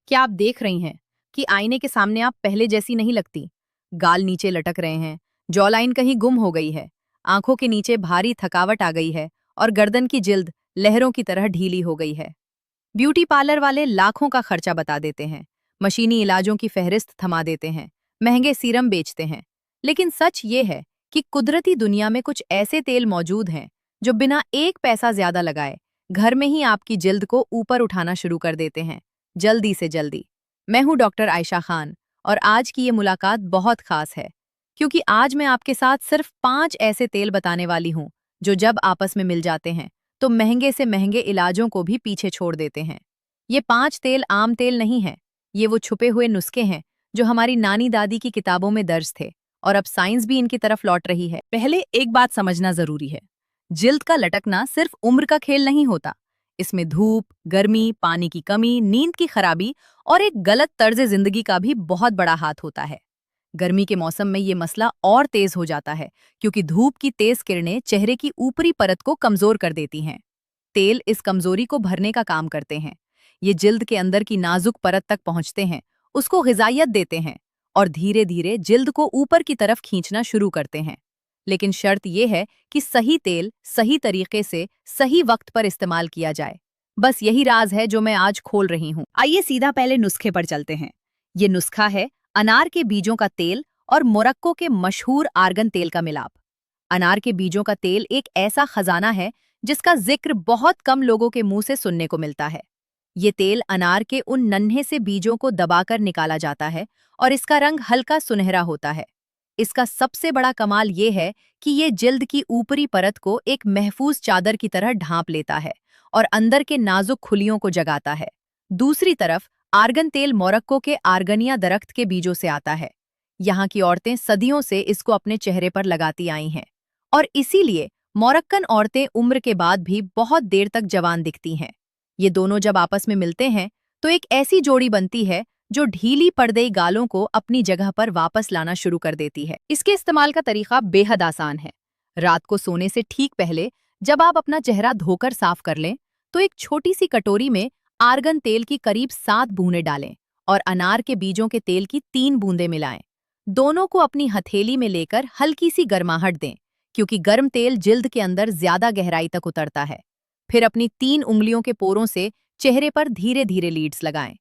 क्या आप देख रही हैं कि आईने के सामने आप पहले जैसी नहीं लगती? गाल नीचे लटक रहे हैं, जॉलाइन कहीं गुम हो गई है, आंखों के नीचे भारी थकावट आ गई है और गर्दन की जिल्द लहरों की तरह ढीली हो गई है। ब्यूटी पार्लर वाले लाखों का खर्चा बता देते हैं, मशीनी इलाजों की फहरिस्त थमा देते हैं, महंगे सीरम बेचते हैं। लेकिन सच ये है कि कुदरती दुनिया में कुछ ऐसे तेल मौजूद हैं जो बिना एक पैसा ज्यादा लगाए घर में ही आपकी जिल्द को ऊपर उठाना शुरू कर देते हैं, जल्दी से जल्दी। मैं हूं डॉक्टर आयशा खान और आज की ये मुलाकात बहुत खास है क्योंकि आज मैं आपके साथ सिर्फ 5 ऐसे तेल बताने वाली हूं जो जब आपस में मिल जाते हैं तो महंगे से महंगे इलाजों को भी पीछे छोड़ देते हैं। ये 5 तेल आम तेल नहीं हैं, ये वो छुपे हुए नुस्खे हैं जो हमारी नानी दादी की किताबों में दर्ज थे और अब साइंस भी इनकी तरफ लौट रही है। पहले एक बात समझना जरूरी है, जिल्द का लटकना सिर्फ उम्र का खेल नहीं होता। इसमें धूप, गर्मी, पानी की कमी, नींद की खराबी और एक गलत तर्ज जिंदगी का भी बहुत बड़ा हाथ होता है। गर्मी के मौसम में ये मसला और तेज हो जाता है क्योंकि धूप की तेज किरणें चेहरे की ऊपरी परत को कमजोर कर देती हैं। तेल इस कमजोरी को भरने का काम करते हैं। ये जिल्द के अंदर की नाजुक परत तक पहुंचते हैं, उसको गिजायत देते हैं और धीरे धीरे जिल्द को ऊपर की तरफ खींचना शुरू करते हैं। लेकिन शर्त यह है कि सही तेल सही तरीके से सही वक्त पर इस्तेमाल किया जाए। बस यही राज है जो मैं आज खोल रही हूँ। आइए सीधा पहले नुस्खे पर चलते हैं। ये नुस्खा है अनार के बीजों का तेल और मोरक्को के मशहूर आर्गन तेल का मिलाप। अनार के बीजों का तेल एक ऐसा खजाना है जिसका जिक्र बहुत कम लोगों के मुंह से सुनने को मिलता है। ये तेल अनार के उन नन्हे से बीजों को दबाकर निकाला जाता है और इसका रंग हल्का सुनहरा होता है। इसका सबसे बड़ा कमाल ये है कि ये जिल्द की ऊपरी परत को एक महफूज चादर की तरह ढांप लेता है और अंदर के नाजुक खुलियों को जगाता है। दूसरी तरफ आर्गन तेल मोरक्को के आर्गनिया दरख्त के बीजों से आता है। यहाँ की औरतें सदियों से इसको अपने चेहरे पर लगाती आई हैं और इसीलिए मोरक्कन औरतें उम्र के बाद भी बहुत देर तक जवान दिखती हैं। ये दोनों जब आपस में मिलते हैं तो एक ऐसी जोड़ी बनती है जो ढीली पड़ गई गालों को अपनी जगह पर वापस लाना शुरू कर देती है। इसके इस्तेमाल का तरीका बेहद आसान है। रात को सोने से ठीक पहले जब आप अपना चेहरा धोकर साफ कर लें तो एक छोटी सी कटोरी में आर्गन तेल की करीब 7 बूंदें डालें और अनार के बीजों के तेल की 3 बूंदें मिलाएं। दोनों को अपनी हथेली में लेकर हल्की सी गर्माहट दें क्योंकि गर्म तेल जिल्द के अंदर ज्यादा गहराई तक उतरता है। फिर अपनी 3 उंगलियों के पोरों से चेहरे पर धीरे धीरे लीड्स लगाएं।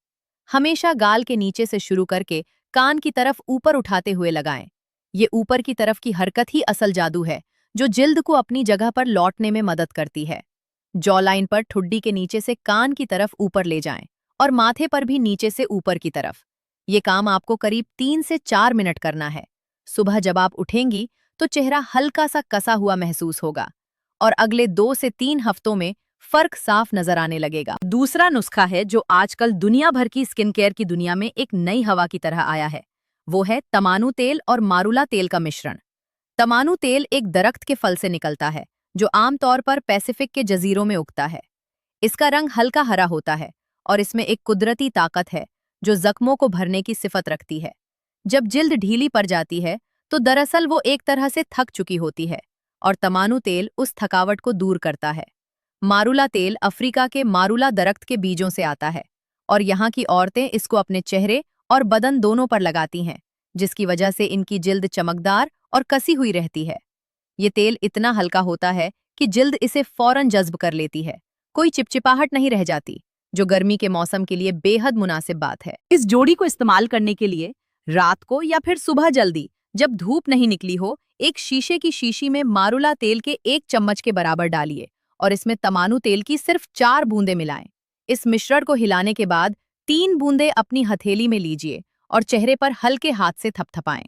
हमेशा गाल के नीचे से शुरू करके कान की तरफ ऊपर उठाते हुए लगाएं। ये ऊपर की तरफ की हरकत ही असल जादू है जो जिल्द को अपनी जगह पर लौटने में मदद करती है। जॉ लाइन पर ठुड्डी के नीचे से कान की तरफ ऊपर ले जाएं और माथे पर भी नीचे से ऊपर की तरफ। ये काम आपको करीब 3 से 4 मिनट करना है। सुबह जब आप उठेंगी तो चेहरा हल्का सा कसा हुआ महसूस होगा और अगले 2 से 3 हफ्तों में फर्क साफ नजर आने लगेगा। दूसरा नुस्खा है जो आजकल दुनिया भर की स्किन केयर की दुनिया में एक नई हवा की तरह आया है। वो है तमानू तेल और मारुला तेल का मिश्रण। तमानू तेल एक दरख्त के फल से निकलता है जो आमतौर पर पैसिफिक के जजीरों में उगता है। इसका रंग हल्का हरा होता है और इसमें एक कुदरती ताकत है जो जख्मों को भरने की सिफत रखती है। जब जिल्द ढीली पड़ जाती है तो दरअसल वो एक तरह से थक चुकी होती है और तमानू तेल उस थकावट को दूर करता है। मारुला तेल अफ्रीका के मारुला दरख्त के बीजों से आता है और यहाँ की औरतें इसको अपने चेहरे और बदन दोनों पर लगाती हैं, जिसकी वजह से इनकी जिल्द चमकदार और कसी हुई रहती है। ये तेल इतना हल्का होता है कि जिल्द इसे फौरन जज्ब कर लेती है। कोई चिपचिपाहट नहीं रह जाती, जो गर्मी के मौसम के लिए बेहद मुनासिब बात है। इस जोड़ी को इस्तेमाल करने के लिए रात को या फिर सुबह जल्दी जब धूप नहीं निकली हो, एक शीशे की शीशी में मारुला तेल के 1 चम्मच के बराबर डालिए और इसमें तमानू तेल की सिर्फ 4 बूंदें मिलाएं। इस मिश्रण को हिलाने के बाद 3 बूंदें अपनी हथेली में लीजिए और चेहरे पर हल्के हाथ से थपथपाएं।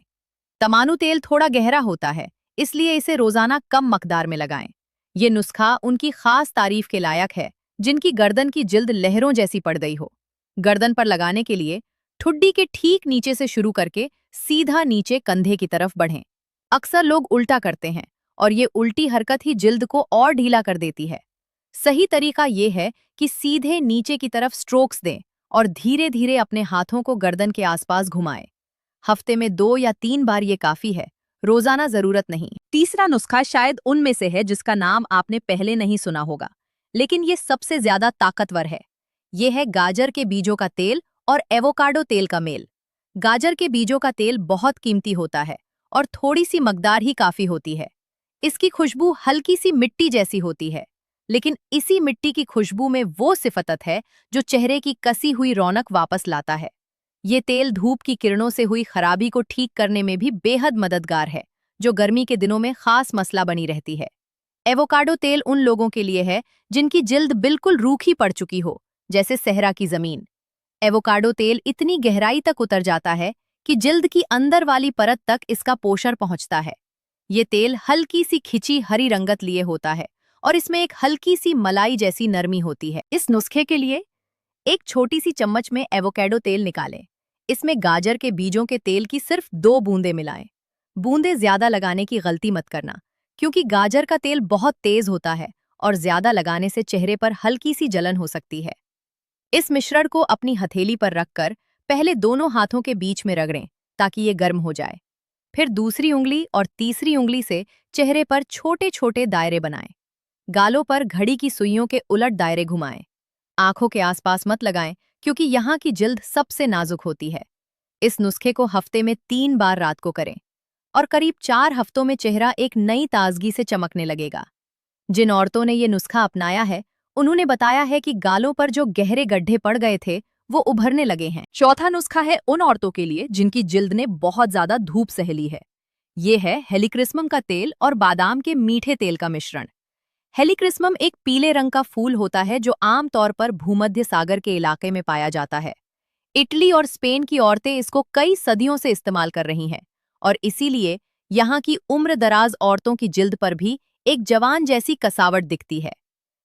तमानू तेल थोड़ा गहरा होता है, इसलिए इसे रोजाना कम मकदार में लगाएं। ये नुस्खा उनकी खास तारीफ के लायक है जिनकी गर्दन की जिल्द लहरों जैसी पड़ गई हो। गर्दन पर लगाने के लिए ठुड्डी के ठीक नीचे से शुरू करके सीधा नीचे कंधे की तरफ बढ़ें। अक्सर लोग उल्टा करते हैं और ये उल्टी हरकत ही जिल्द को और ढीला कर देती है। सही तरीका ये है कि सीधे नीचे की तरफ स्ट्रोक्स दें और धीरे धीरे अपने हाथों को गर्दन के आसपास घुमाएं। हफ्ते में 2 या 3 बार ये काफी है, रोजाना जरूरत नहीं। तीसरा नुस्खा शायद उनमें से है जिसका नाम आपने पहले नहीं सुना होगा, लेकिन ये सबसे ज्यादा ताकतवर है। ये है गाजर के बीजों का तेल और एवोकाडो तेल का मेल। गाजर के बीजों का तेल बहुत कीमती होता है और थोड़ी सी मकदार ही काफी होती है। इसकी खुशबू हल्की सी मिट्टी जैसी होती है, लेकिन इसी मिट्टी की खुशबू में वो सिफात है जो चेहरे की कसी हुई रौनक वापस लाता है। ये तेल धूप की किरणों से हुई खराबी को ठीक करने में भी बेहद मददगार है, जो गर्मी के दिनों में खास मसला बनी रहती है। एवोकाडो तेल उन लोगों के लिए है जिनकी जिल्द बिल्कुल रूखी पड़ चुकी हो, जैसे सहरा की जमीन। एवोकाडो तेल इतनी गहराई तक उतर जाता है कि जिल्द की अंदर वाली परत तक इसका पोषण पहुंचता है। ये तेल हल्की सी खिंची हरी रंगत लिए होता है और इसमें एक हल्की सी मलाई जैसी नरमी होती है। इस नुस्खे के लिए एक छोटी सी चम्मच में एवोकाडो तेल निकालें। इसमें गाजर के बीजों के तेल की सिर्फ 2 बूंदें मिलाएं। बूंदें ज्यादा लगाने की गलती मत करना, क्योंकि गाजर का तेल बहुत तेज होता है और ज्यादा लगाने से चेहरे पर हल्की सी जलन हो सकती है। इस मिश्रण को अपनी हथेली पर रखकर पहले दोनों हाथों के बीच में रगड़ें ताकि ये गर्म हो जाए। फिर दूसरी उंगली और तीसरी उंगली से चेहरे पर छोटे छोटे दायरे बनाएं। गालों पर घड़ी की सुइयों के उलट दायरे घुमाएं। आंखों के आसपास मत लगाएं, क्योंकि यहाँ की जिल्द सबसे नाजुक होती है। इस नुस्खे को हफ्ते में 3 बार रात को करें और करीब 4 हफ्तों में चेहरा एक नई ताजगी से चमकने लगेगा। जिन औरतों ने ये नुस्खा अपनाया है, उन्होंने बताया है कि गालों पर जो गहरे गड्ढे पड़ गए थे, वो उभरने लगे हैं। चौथा नुस्खा है उन औरतों के लिए जिनकी जिल्द ने बहुत ज्यादा धूप सह ली है। ये है हेलिक्रिस्मम का तेल और बादाम के मीठे तेल का मिश्रण। हेलिक्रिस्मम एक पीले रंग का फूल होता है जो आमतौर पर भूमध्य सागर के इलाके में पाया जाता है। इटली और स्पेन की औरतें इसको कई सदियों से इस्तेमाल कर रही हैं और इसीलिए यहाँ की उम्र दराज औरतों की जिल्द पर भी एक जवान जैसी कसावट दिखती है।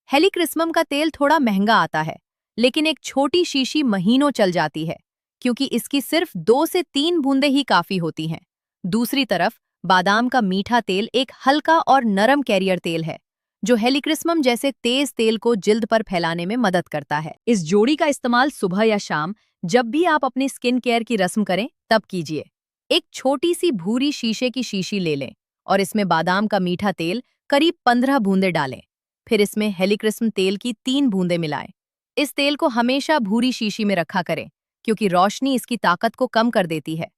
हेलिक्रिस्मम का तेल थोड़ा महंगा आता है, लेकिन एक छोटी शीशी महीनों चल जाती है, क्योंकि इसकी सिर्फ 2 से 3 बूंदें ही काफी होती हैं। दूसरी तरफ बादाम का मीठा तेल एक हल्का और नरम कैरियर तेल है, जो हेलिक्रिस्मम जैसे तेज तेल को जिल्द पर फैलाने में मदद करता है। इस जोड़ी का इस्तेमाल सुबह या शाम, जब भी आप अपनी स्किन केयर की रस्म करें, तब कीजिए। एक छोटी सी भूरी शीशे की शीशी ले लें और इसमें बादाम का मीठा तेल करीब 15 बूंदे डालें। फिर इसमें हेलिक्रिस्म तेल की 3 बूंदें मिलाएं। इस तेल को हमेशा भूरी शीशी में रखा करें, क्योंकि रोशनी इसकी ताकत को कम कर देती है।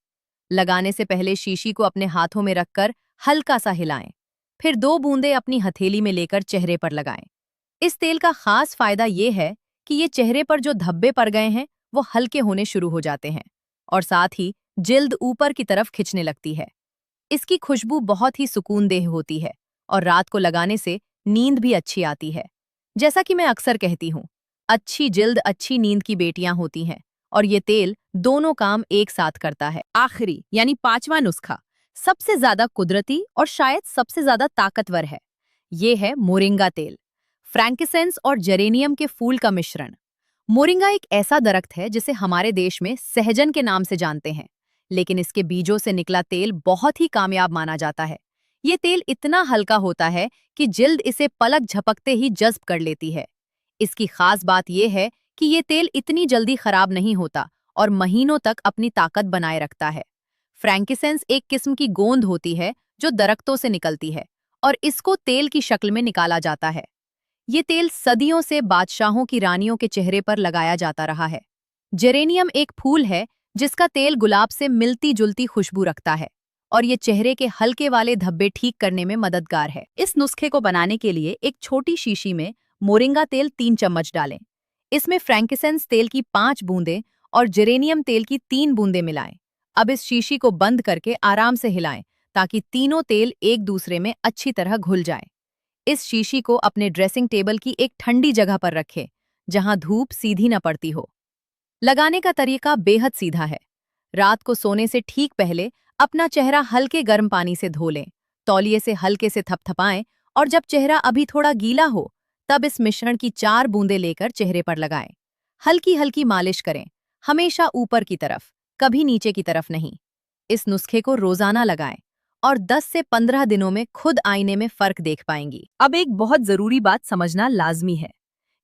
लगाने से पहले शीशी को अपने हाथों में रखकर हल्का सा हिलाएं। फिर 2 बूंदें अपनी हथेली में लेकर चेहरे पर लगाएं। इस तेल का खास फायदा ये है कि ये चेहरे पर जो धब्बे पड़ गए हैं, वो हल्के होने शुरू हो जाते हैं और साथ ही जिल्द ऊपर की तरफ खिंचने लगती है। इसकी खुशबू बहुत ही सुकूनदेह होती है और रात को लगाने से नींद भी अच्छी आती है। जैसा कि मैं अक्सर कहती हूँ, अच्छी जिल्द अच्छी नींद की बेटियां होती हैं और ये तेल दोनों काम एक साथ करता है। आखिरी यानी 5वां नुस्खा सबसे ज्यादा कुदरती और शायद सबसे ज्यादा ताकतवर है। ये है मोरिंगा तेल, फ्रैंकिसेंस और जेरेनियम के फूल का मिश्रण। मोरिंगा एक ऐसा दरख्त है जिसे हमारे देश में सहजन के नाम से जानते हैं, लेकिन इसके बीजों से निकला तेल बहुत ही कामयाब माना जाता है। ये तेल इतना हल्का होता है कि जिल्द इसे पलक झपकते ही जज्ब कर लेती है। इसकी खास बात यह है कि ये तेल इतनी जल्दी खराब नहीं होता और महीनों तक अपनी ताकत बनाए रखता है। फ्रैंकिसेंस एक किस्म की गोंद होती है जो दरख्तों से निकलती है और इसको तेल की शक्ल में निकाला जाता है। ये तेल सदियों से बादशाहों की रानियों के चेहरे पर लगाया जाता रहा है। जेरेनियम एक फूल है जिसका तेल गुलाब से मिलती जुलती खुशबू रखता है और ये चेहरे के हल्के वाले धब्बे ठीक करने में मददगार है। इस नुस्खे को बनाने के लिए एक छोटी शीशी में मोरिंगा तेल 3 चम्मच डालें। इसमें फ्रैंकिसेंस तेल की 5 बूंदें और जेरेनियम तेल की 3 बूंदें मिलाएं। अब इस शीशी को बंद करके आराम से हिलाएं ताकि तीनों तेल एक दूसरे में अच्छी तरह घुल जाएं। इस शीशी को अपने ड्रेसिंग टेबल की एक ठंडी जगह पर रखें, जहां धूप सीधी न पड़ती हो। लगाने का तरीका बेहद सीधा है। रात को सोने से ठीक पहले अपना चेहरा हल्के गर्म पानी से धो लें, तौलिए से हल्के से थपथपाएं और जब चेहरा अभी थोड़ा गीला हो, तब इस मिश्रण की 4 बूंदें लेकर चेहरे पर लगाएं। हल्की हल्की मालिश करें, हमेशा ऊपर की तरफ, कभी नीचे की तरफ नहीं। इस नुस्खे को रोजाना लगाएं और 10 से 15 दिनों में खुद आईने में फर्क देख पाएंगी। अब एक बहुत जरूरी बात समझना लाजमी है।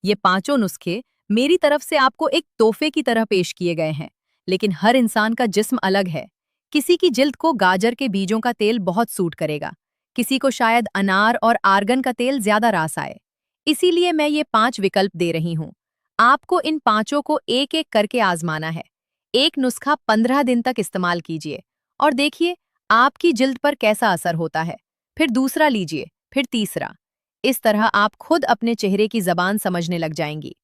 ये 5 नुस्खे मेरी तरफ से आपको एक तोहफे की तरह पेश किए गए हैं, लेकिन हर इंसान का जिस्म अलग है। किसी की जिल्द को गाजर के बीजों का तेल बहुत सूट करेगा, किसी को शायद अनार और आर्गन का तेल ज्यादा रास आए। इसीलिए मैं ये 5 विकल्प दे रही हूँ। आपको इन 5 को एक एक करके आजमाना है एक नुस्खा 15 दिन तक इस्तेमाल कीजिए और देखिए आपकी जिल्द पर कैसा असर होता है। फिर दूसरा लीजिए, फिर तीसरा। इस तरह आप खुद अपने चेहरे की जबान समझने लग जाएंगी।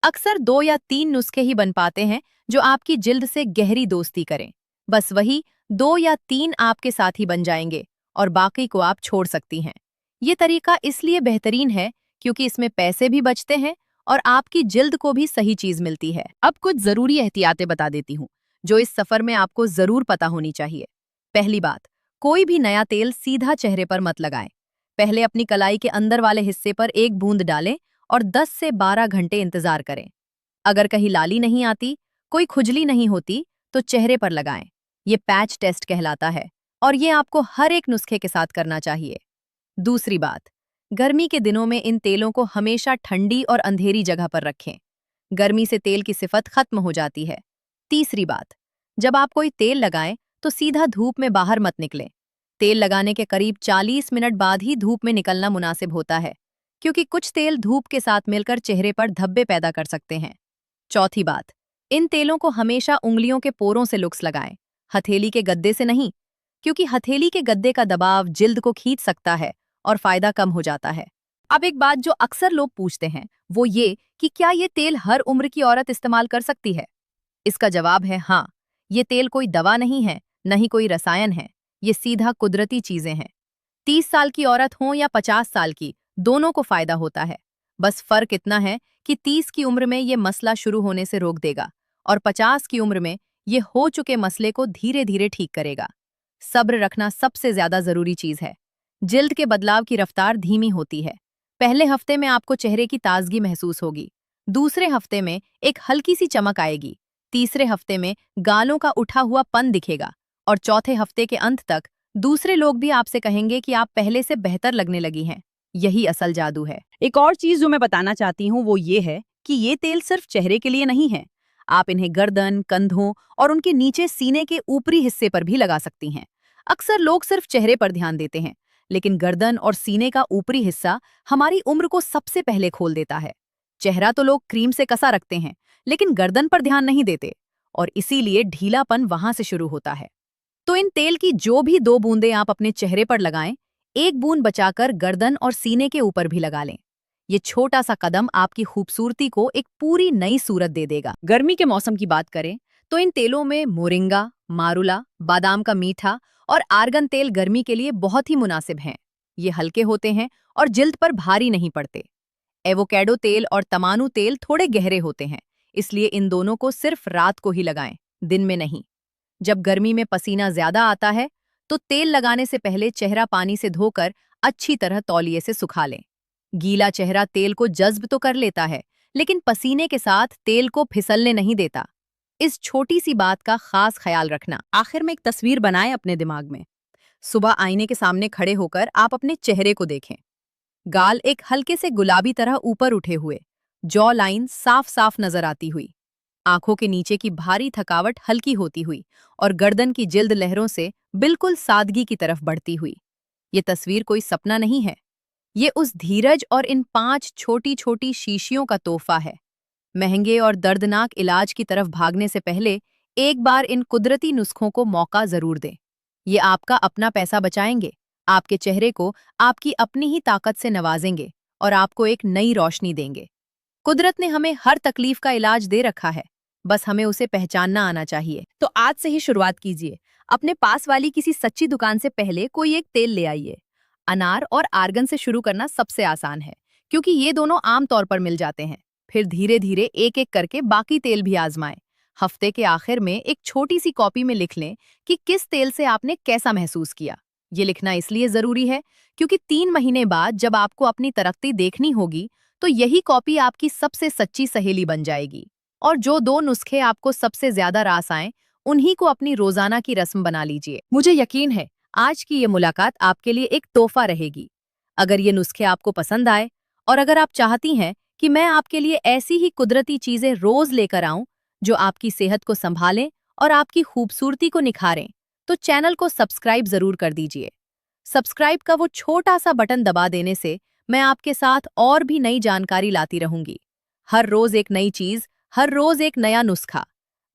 अक्सर 2 या 3 नुस्खे ही बन पाते हैं जो आपकी जिल्द से गहरी दोस्ती करें। बस वही 2 या 3 आपके साथ ही बन जाएंगे और बाकी को आप छोड़ सकती हैं। ये तरीका इसलिए बेहतरीन है क्योंकि इसमें पैसे भी बचते हैं और आपकी जिल्द को भी सही चीज मिलती है। अब कुछ जरूरी एहतियातें बता देती हूँ जो इस सफर में आपको जरूर पता होनी चाहिए। पहली बात, कोई भी नया तेल सीधा चेहरे पर मत लगाएं। पहले अपनी कलाई के अंदर वाले हिस्से पर एक बूंद डालें और 10 से 12 घंटे इंतजार करें। अगर कहीं लाली नहीं आती, कोई खुजली नहीं होती, तो चेहरे पर लगाएं। ये पैच टेस्ट कहलाता है और ये आपको हर एक नुस्खे के साथ करना चाहिए। दूसरी बात, गर्मी के दिनों में इन तेलों को हमेशा ठंडी और अंधेरी जगह पर रखें। गर्मी से तेल की सिफत खत्म हो जाती है। तीसरी बात, जब आप कोई तेल लगाएं तो सीधा धूप में बाहर मत निकलें। तेल लगाने के करीब 40 मिनट बाद ही धूप में निकलना मुनासिब होता है, क्योंकि कुछ तेल धूप के साथ मिलकर चेहरे पर धब्बे पैदा कर सकते हैं। चौथी बात, इन तेलों को हमेशा उंगलियों के पोरों से लुक्स लगाएं, हथेली के गद्दे से नहीं, क्योंकि हथेली के गद्दे का दबाव जिल्द को खींच सकता है और फायदा कम हो जाता है। अब एक बात जो अक्सर लोग पूछते हैं वो ये कि क्या ये तेल हर उम्र की औरत इस्तेमाल कर सकती है। इसका जवाब है हाँ। ये तेल कोई दवा नहीं है, न ही कोई रसायन है। ये सीधा कुदरती चीजें हैं। 30 साल की औरत हो या 50 साल की, दोनों को फायदा होता है। बस फर्क इतना है कि 30 की उम्र में ये मसला शुरू होने से रोक देगा और 50 की उम्र में ये हो चुके मसले को धीरे धीरे ठीक करेगा। सब्र रखना सबसे ज्यादा जरूरी चीज है। जिल्द के बदलाव की रफ्तार धीमी होती है। पहले हफ्ते में आपको चेहरे की ताजगी महसूस होगी, दूसरे हफ्ते में एक हल्की सी चमक आएगी, तीसरे हफ्ते में गालों का उठा हुआ पन दिखेगा और चौथे हफ्ते के अंत तक दूसरे लोग भी आपसे कहेंगे कि आप पहले से बेहतर लगने लगी हैं। यही असल जादू है। एक और चीज जो मैं बताना चाहती हूँ वो ये है कि ये तेल सिर्फ चेहरे के लिए नहीं है। आप इन्हें गर्दन, कंधों और उनके नीचे सीने के ऊपरी हिस्से पर भी लगा सकती हैं। अक्सर लोग सिर्फ चेहरे पर ध्यान देते हैं, लेकिन गर्दन और सीने का ऊपरी हिस्सा हमारी उम्र को सबसे पहले खोल देता है। चेहरा तो लोग क्रीम से कसा रखते हैं, लेकिन गर्दन पर ध्यान नहीं देते और इसीलिए ढीलापन वहां से शुरू होता है। तो इन तेल की जो भी 2 बूंदें आप अपने चेहरे पर लगाएं, एक बूंद बचाकर गर्दन और सीने के ऊपर भी लगा लें। ये छोटा सा कदम आपकी खूबसूरती को एक पूरी नई सूरत दे देगा। गर्मी के मौसम की बात करें तो इन तेलों में मोरिंगा, मारुला, बादाम का मीठा और आर्गन तेल गर्मी के लिए बहुत ही मुनासिब हैं। ये हल्के होते हैं और जिल्द पर भारी नहीं पड़ते। एवोकैडो तेल और तमानू तेल थोड़े गहरे होते हैं, इसलिए इन दोनों को सिर्फ रात को ही लगाएं, दिन में नहीं। जब गर्मी में पसीना ज्यादा आता है तो तेल लगाने से पहले चेहरा पानी से धोकर अच्छी तरह तौलिए से सुखा लें। गीला चेहरा तेल को जज्ब तो कर लेता है, लेकिन पसीने के साथ तेल को फिसलने नहीं देता। इस छोटी सी बात का खास ख्याल रखना। आखिर में एक तस्वीर बनाएं अपने दिमाग में। सुबह आईने के सामने खड़े होकर आप अपने चेहरे को देखें। गाल एक हल्के से गुलाबी तरह ऊपर उठे हुए, जॉ लाइन साफ साफ नजर आती हुई, आंखों के नीचे की भारी थकावट हल्की होती हुई और गर्दन की जिल्द लहरों से बिल्कुल सादगी की तरफ बढ़ती हुई। ये तस्वीर कोई सपना नहीं है, ये उस धीरज और इन 5 छोटी छोटी शीशियों का तोहफा है। महंगे और दर्दनाक इलाज की तरफ भागने से पहले एक बार इन कुदरती नुस्खों को मौका जरूर दें। ये आपका अपना पैसा बचाएंगे, आपके चेहरे को आपकी अपनी ही ताकत से नवाजेंगे और आपको एक नई रोशनी देंगे। कुदरत ने हमें हर तकलीफ का इलाज दे रखा है, बस हमें उसे पहचानना आना चाहिए। तो आज से ही शुरुआत कीजिए। अपने पास वाली किसी सच्ची दुकान से पहले कोई एक तेल ले आइए। अनार और आर्गन से शुरू करना सबसे आसान है, क्योंकि ये दोनों आम तौर पर मिल जाते हैं। फिर धीरे धीरे एक एक करके बाकी तेल भी आजमाएं। हफ्ते के आखिर में एक छोटी सी कॉपी में लिख लें कि किस तेल से आपने कैसा महसूस किया। ये लिखना इसलिए जरूरी है क्योंकि 3 महीने बाद जब आपको अपनी तरक्की देखनी होगी तो यही कॉपी आपकी सबसे सच्ची सहेली बन जाएगी। और जो 2 नुस्खे आपको सबसे ज्यादा रास आएं, उन्हीं को अपनी रोजाना की रस्म बना लीजिए। मुझे यकीन है आज की ये मुलाकात आपके लिए एक तोहफा रहेगी। अगर ये नुस्खे आपको पसंद आए और अगर आप चाहती हैं कि मैं आपके लिए ऐसी ही कुदरती चीजें रोज लेकर आऊं जो आपकी सेहत को संभालें और आपकी खूबसूरती को निखारें, तो चैनल को सब्सक्राइब जरूर कर दीजिए। सब्सक्राइब का वो छोटा सा बटन दबा देने से मैं आपके साथ और भी नई जानकारी लाती रहूंगी। हर रोज एक नई चीज, हर रोज एक नया नुस्खा।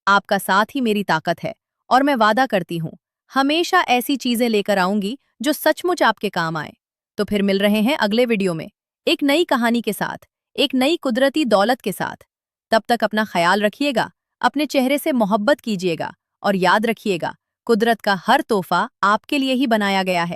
आपका साथ ही मेरी ताकत है और मैं वादा करती हूँ हमेशा ऐसी चीजें लेकर आऊंगी जो सचमुच आपके काम आए। तो फिर मिल रहे हैं अगले वीडियो में एक नई कहानी के साथ, एक नई कुदरती दौलत के साथ। तब तक अपना ख्याल रखिएगा, अपने चेहरे से मोहब्बत कीजिएगा और याद रखिएगा कुदरत का हर तोहफा आपके लिए ही बनाया गया है।